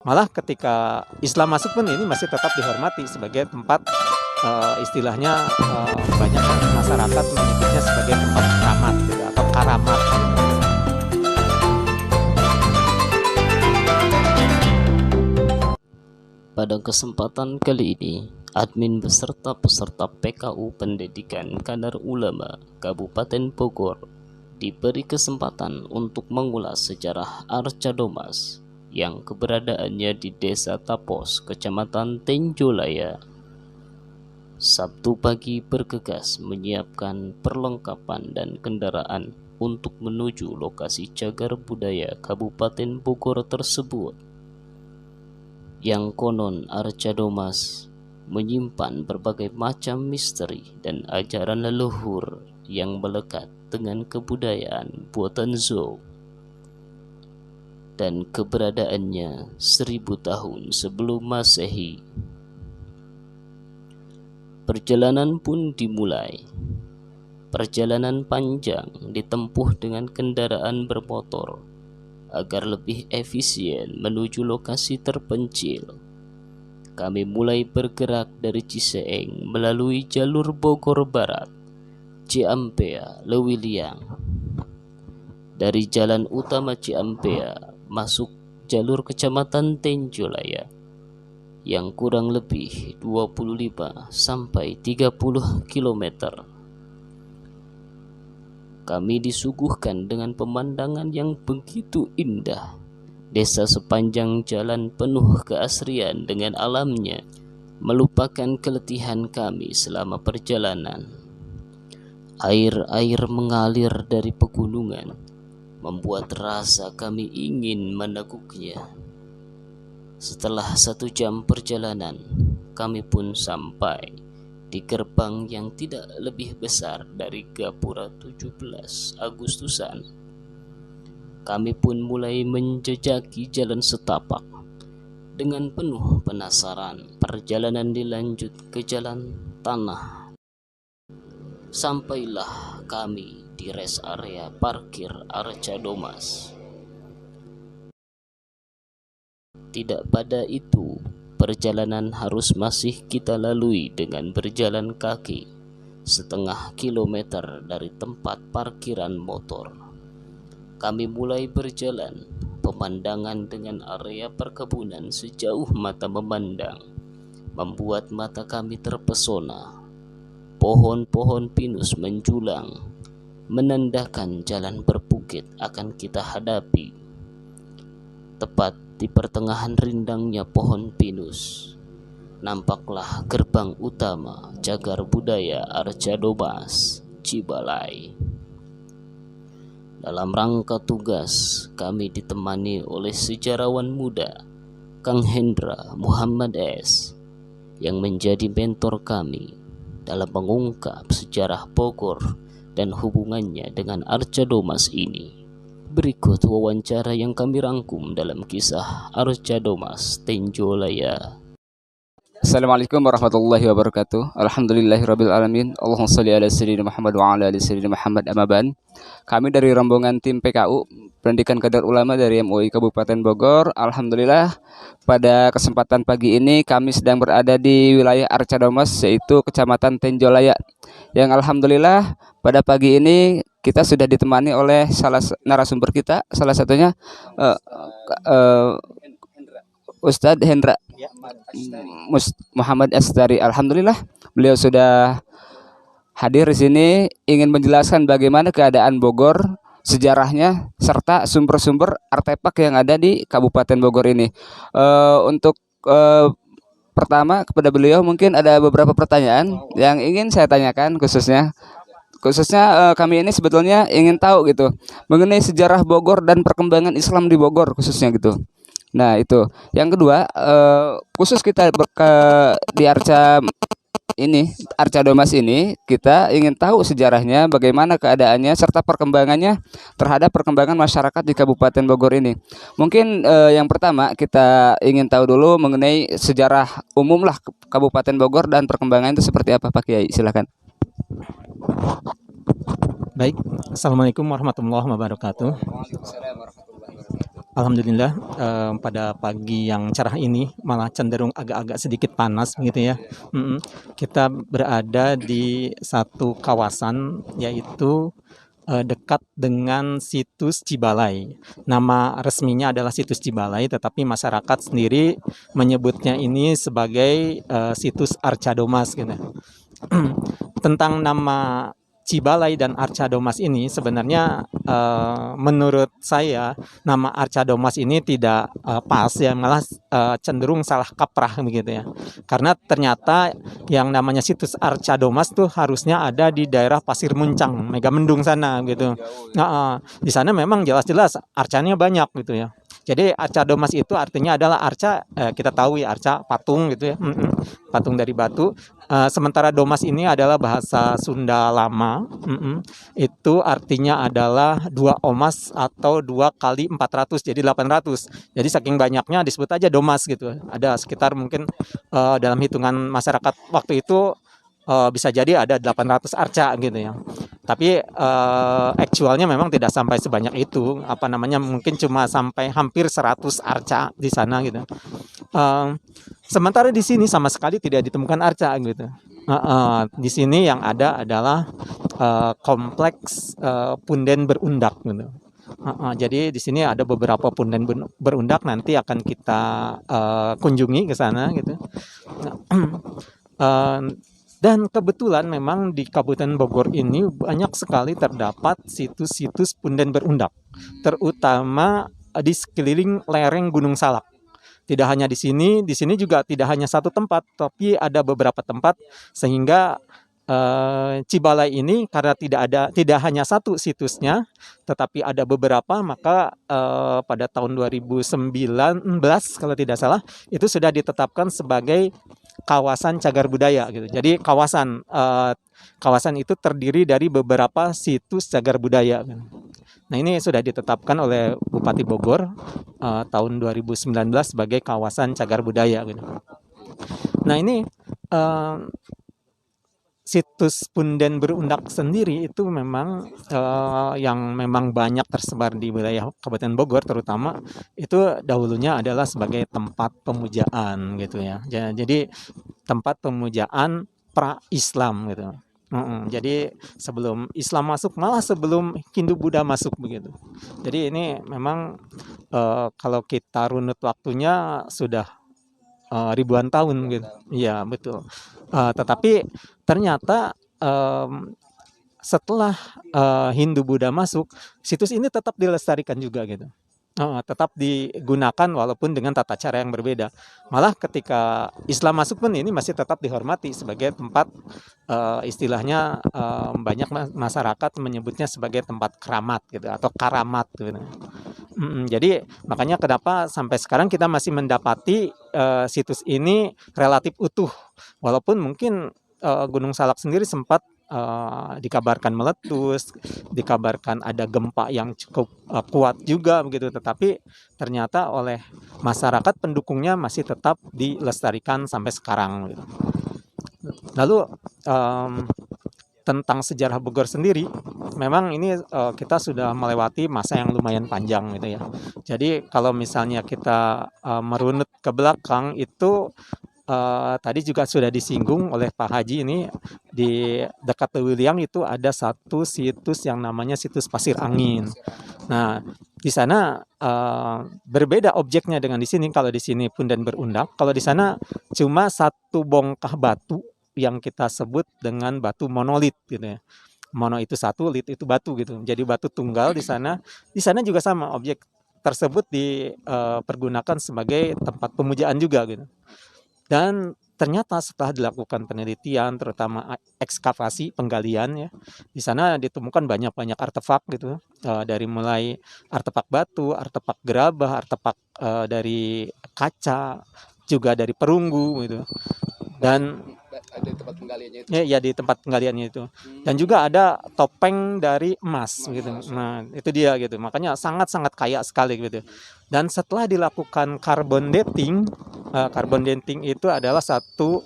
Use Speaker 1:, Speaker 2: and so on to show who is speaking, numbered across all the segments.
Speaker 1: Malah ketika Islam masuk pun ini masih tetap dihormati sebagai tempat, istilahnya, banyak masyarakat menyebutnya sebagai tempat keramat gitu atau karamat.
Speaker 2: Pada kesempatan kali ini, admin beserta peserta PKU Pendidikan Kadar Ulama Kabupaten Bogor diberi kesempatan untuk mengulas sejarah Arca Domas yang keberadaannya di Desa Tapos, Kecamatan Tenjolaya. Sabtu pagi bergegas menyiapkan perlengkapan dan kendaraan untuk menuju lokasi cagar budaya Kabupaten Bogor tersebut. Yang konon Arca Domas menyimpan berbagai macam misteri dan ajaran leluhur yang melekat dengan kebudayaan buatan Zhou, dan keberadaannya 1000 tahun sebelum Masehi. Perjalanan pun dimulai. Perjalanan panjang ditempuh dengan kendaraan bermotor agar lebih efisien menuju lokasi terpencil. Kami mulai bergerak dari Ciseeng melalui jalur Bogor Barat, Ciampea, Lewiliang. Dari jalan utama Ciampea masuk jalur Kecamatan Tenjolaya yang kurang lebih 25 sampai 30 km. Kami disuguhkan dengan pemandangan yang begitu indah. Desa sepanjang jalan penuh keasrian dengan alamnya, melupakan keletihan kami selama perjalanan. Air-air mengalir dari pegunungan, membuat rasa kami ingin meneguknya. Setelah 1 jam perjalanan, kami pun sampai di gerbang yang tidak lebih besar dari Gapura 17 Agustusan. Kami pun mulai menjejaki jalan setapak. Dengan penuh penasaran, perjalanan dilanjut ke jalan tanah. Sampailah kami di rest area parkir Arca Domas. Tidak pada itu, perjalanan harus masih kita lalui dengan berjalan kaki setengah kilometer dari tempat parkiran motor. Kami mulai berjalan, pemandangan dengan area perkebunan sejauh mata memandang membuat mata kami terpesona. Pohon-pohon pinus menjulang, menandakan jalan berbukit akan kita hadapi. Tepat di pertengahan rindangnya pohon pinus, nampaklah gerbang utama cagar budaya Arca Domas, Cibalai. Dalam rangka tugas, kami ditemani oleh sejarawan muda, Kang Hendra Muhammad S., yang menjadi mentor kami dalam mengungkap sejarah Bogor dan hubungannya dengan Arca Domas ini. Berikut wawancara yang kami rangkum dalam kisah Arca Domas Tenjolaya.
Speaker 3: Assalamualaikum warahmatullahi wabarakatuh. Alhamdulillahirabbil alamin. Allahumma shalli ala sayyidina Muhammad wa ala ali sayyidina Muhammad. Amma ba'd. Kami dari rombongan tim PKU Pendidikan Kadar Ulama dari MUI Kabupaten Bogor. Alhamdulillah pada kesempatan pagi ini kami sedang berada di wilayah Arca Domas, yaitu Kecamatan Tenjolaya. Yang alhamdulillah pada pagi ini kita sudah ditemani oleh salah narasumber kita, salah satunya Ustadz Hendra Muhammad Astari. Alhamdulillah beliau sudah hadir di sini ingin menjelaskan bagaimana keadaan Bogor, sejarahnya serta sumber-sumber artefak yang ada di Kabupaten Bogor ini. Untuk pertama kepada beliau mungkin ada beberapa pertanyaan yang ingin saya tanyakan khususnya kami ini sebetulnya ingin tahu gitu mengenai sejarah Bogor dan perkembangan Islam di Bogor khususnya gitu. Nah itu. Yang kedua, khusus kita di Arca Domas ini, kita ingin tahu sejarahnya, bagaimana keadaannya, serta perkembangannya terhadap perkembangan masyarakat di Kabupaten Bogor ini. Mungkin yang pertama kita ingin tahu dulu mengenai sejarah umum lah Kabupaten Bogor dan perkembangan itu seperti apa, Pak Kiai. Silakan.
Speaker 1: Baik, Assalamualaikum warahmatullahi wabarakatuh. Alhamdulillah, pada pagi yang cerah ini malah cenderung agak-agak sedikit panas begitu ya. Kita berada di satu kawasan yaitu, dekat dengan situs Cibalai. Nama resminya adalah situs Cibalai, tetapi masyarakat sendiri menyebutnya ini sebagai, situs Arcadomas gitu. Tentang nama Cibalai dan Arcadomas ini sebenarnya, menurut saya nama Arcadomas ini tidak, pas ya, malah, cenderung salah kaprah begitu ya. Karena ternyata yang namanya situs Arcadomas tuh harusnya ada di daerah Pasir Muncang, Megamendung sana gitu. Heeh, di sana memang jelas-jelas arcanya banyak gitu ya. Jadi Arcadomas itu artinya adalah arca, kita tahu ya arca patung gitu ya, patung dari batu. Sementara domas ini adalah bahasa Sunda lama, itu artinya adalah 2 omas atau 2 kali 400 jadi 800. Jadi saking banyaknya disebut aja domas gitu. Ada sekitar mungkin, dalam hitungan masyarakat waktu itu, bisa jadi ada 800 arca gitu ya. Tapi, aktualnya memang tidak sampai sebanyak itu, apa namanya, mungkin cuma sampai hampir 100 arca di sana gitu. Sementara di sini sama sekali tidak ditemukan arca gitu. Heeh, di sini yang ada adalah, kompleks, punden berundak gitu. Heeh, jadi di sini ada beberapa punden berundak, nanti akan kita, kunjungi ke sana gitu. Eee, dan kebetulan memang di Kabupaten Bogor ini banyak sekali terdapat situs-situs punden berundak, terutama, di sekeliling lereng Gunung Salak. Tidak hanya di sini juga tidak hanya satu tempat, tapi ada beberapa tempat sehingga, Cibalai ini karena tidak hanya satu situsnya, tetapi ada beberapa, maka, pada tahun 2019 kalau tidak salah, itu sudah ditetapkan sebagai kawasan cagar budaya gitu. Jadi kawasan itu terdiri dari beberapa situs cagar budaya gitu. Nah, ini sudah ditetapkan oleh Bupati Bogor, tahun 2019 sebagai kawasan cagar budaya gitu. Nah, ini, situs punden berundak sendiri itu memang, yang memang banyak tersebar di wilayah Kabupaten Bogor terutama, itu dahulunya adalah sebagai tempat pemujaan gitu ya. Jadi tempat pemujaan pra-Islam gitu. Jadi sebelum Islam masuk, malah sebelum Hindu-Buddha masuk begitu. Jadi ini memang, kalau kita runut waktunya sudah, ribuan tahun gitu. Iya betul. Tetapi ternyata, setelah, Hindu-Buddha masuk, situs ini tetap dilestarikan juga gitu. Heeh, tetap digunakan walaupun dengan tata cara yang berbeda. Malah ketika Islam masuk pun ini masih tetap dihormati sebagai tempat, istilahnya, banyak masyarakat menyebutnya sebagai tempat keramat gitu atau karamat gitu. Jadi makanya kenapa sampai sekarang kita masih mendapati, situs ini relatif utuh. Walaupun mungkin, Gunung Salak sendiri sempat, dikabarkan meletus, dikabarkan ada gempa yang cukup, kuat juga begitu, tetapi ternyata oleh masyarakat pendukungnya masih tetap dilestarikan sampai sekarang gitu. Lalu, tentang sejarah Bogor sendiri, memang ini, kita sudah melewati masa yang lumayan panjang gitu ya. Jadi kalau misalnya kita, merunut ke belakang itu, tadi juga sudah disinggung oleh Pak Haji ini, di dekat Lewiliang itu ada satu situs yang namanya situs Pasir Angin. Nah, di sana, berbeda objeknya dengan di sini. Kalau di sini punden berundak, kalau di sana cuma satu bongkah batu yang kita sebut dengan batu monolit gitu ya. Mono itu satu, lit itu batu gitu. Jadi batu tunggal di sana. Di sana juga sama, objek tersebut dipergunakan sebagai tempat pemujaan juga gitu. Dan ternyata setelah dilakukan penelitian, terutama ekskavasi, penggalian ya, di sana ditemukan banyak-banyak artefak gitu, dari mulai artefak batu, artefak gerabah, artefak, dari kaca, juga dari perunggu gitu. Dan
Speaker 3: Ada tempat penggaliannya itu.
Speaker 1: ya di tempat penggaliannya itu. Dan juga ada topeng dari emas gitu. Nah, itu dia gitu. Makanya sangat-sangat kaya sekali gitu. Dan setelah dilakukan carbon dating itu adalah satu,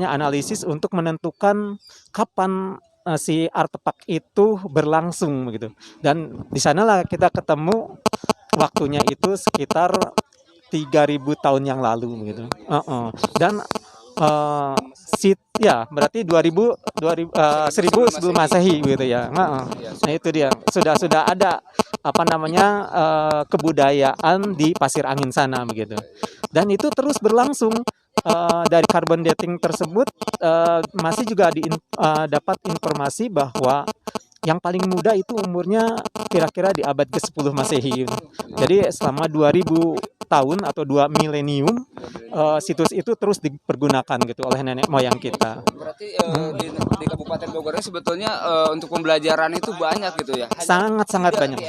Speaker 1: analisis untuk menentukan kapan si artefak itu berlangsung begitu. Dan di sanalah kita ketemu waktunya itu sekitar 3.000 tahun yang lalu begitu. Dan ya berarti 1000 sebelum Masehi gitu ya. Nah itu dia sudah ada apa namanya kebudayaan di Pasir Angin sana begitu. Dan itu terus berlangsung. Dari carbon dating tersebut masih juga dapat informasi bahwa yang paling muda itu umurnya kira-kira di abad ke-10 Masehi. Jadi selama 2000 tahun atau 2 milenium situs itu terus dipergunakan gitu oleh nenek moyang kita.
Speaker 3: Berarti di Kabupaten Bogor sebetulnya untuk pembelajaran itu banyak gitu ya.
Speaker 1: Sangat-sangat banyak.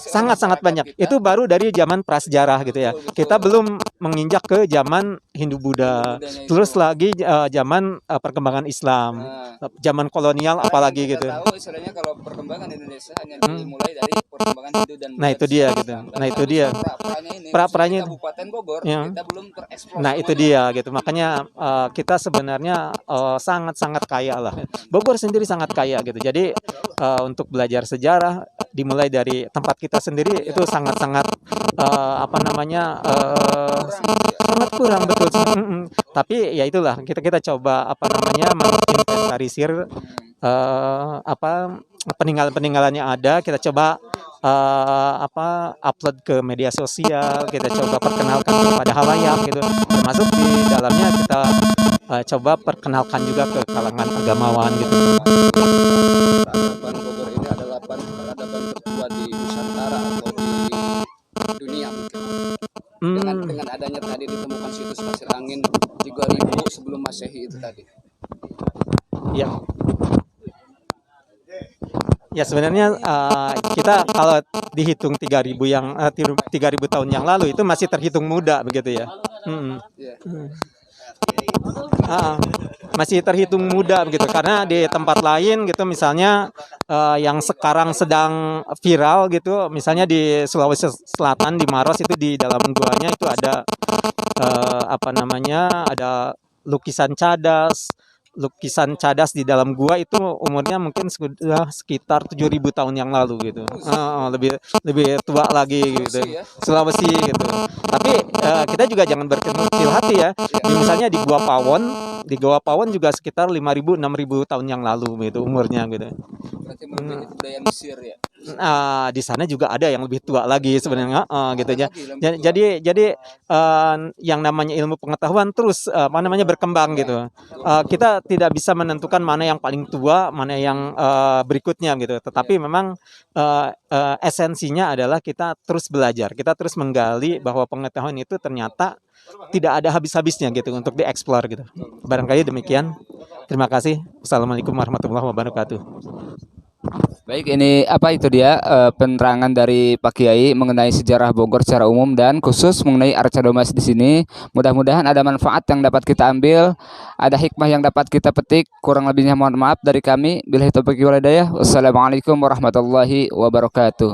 Speaker 1: Sangat-sangat banyak. Itu baru dari zaman prasejarah gitu ya. Kita belum menginjak ke zaman Hindu-Buddha. Terus lagi zaman perkembangan Islam. Zaman kolonial apalagi gitu.
Speaker 3: Kita tahu istilahnya kalau perkembangan Indonesia hanya dimulai dari perkembangan Hindu dan
Speaker 1: Nah itu dia gitu. Nah itu dia. Pra-pranya
Speaker 3: Kabupaten Bogor
Speaker 1: ya.
Speaker 3: kita belum tereksplor.
Speaker 1: Nah itu dia gitu. Makanya kita sebenarnya sangat-sangat kaya lah. Bogor sendiri sangat kaya gitu. Jadi untuk belajar sejarah dimulai dari tempat kita sendiri itu sangat-sangat apa namanya sangat kurang betul. Tapi ya itulah kita coba apa namanya menginventarisir apa peninggalan-peninggalan yang ada, kita coba upload ke media sosial, kita coba perkenalkan kepada halayak gitu, termasuk di dalamnya kita coba perkenalkan juga ke kalangan agamawan gitu.
Speaker 3: Peradaban Bogor ini adalah peradaban tertua di Nusantara atau di dunia mungkin. Dengan adanya tadi ditemukan situs Pasir Angin 3000 sebelum Masehi itu tadi.
Speaker 1: Ya. Ya sebenarnya kita kalau dihitung 3.000 tahun yang lalu itu masih terhitung muda begitu ya. Masih terhitung muda begitu karena di tempat lain gitu misalnya yang sekarang sedang viral gitu misalnya di Sulawesi Selatan di Maros itu di dalam guanya itu ada apa namanya ada lukisan cadas di dalam gua itu umurnya mungkin sudah sekitar 7.000 tahun yang lalu gitu. Lebih tua lagi gitu. Sulawesi gitu. Tapi kita juga jangan berkecil hati ya. Misalnya di Gua Pawon juga sekitar 5.000 6.000 tahun yang lalu gitu umurnya gitu.
Speaker 3: Berarti melebihi budaya Mesir ya.
Speaker 1: Di sana juga ada yang lebih tua lagi sebenarnya gitu ya. Jadi yang namanya ilmu pengetahuan terus berkembang gitu. Kita tidak bisa menentukan mana yang paling tua, mana yang berikutnya gitu. Tetapi memang esensinya adalah kita terus belajar, kita terus menggali bahwa pengetahuan itu ternyata tidak ada habis-habisnya gitu untuk dieksplor gitu. Barangkali demikian. Terima kasih. Assalamualaikum warahmatullahi wabarakatuh.
Speaker 3: Baik, ini itu dia penerangan dari Pak Kiai mengenai sejarah Bogor secara umum dan khusus mengenai Arca Domas di sini. Mudah-mudahan ada manfaat yang dapat kita ambil, ada hikmah yang dapat kita petik. Kurang lebihnya mohon maaf dari kami. Billahi taufiq wal hidayah. Wassalamualaikum warahmatullahi wabarakatuh.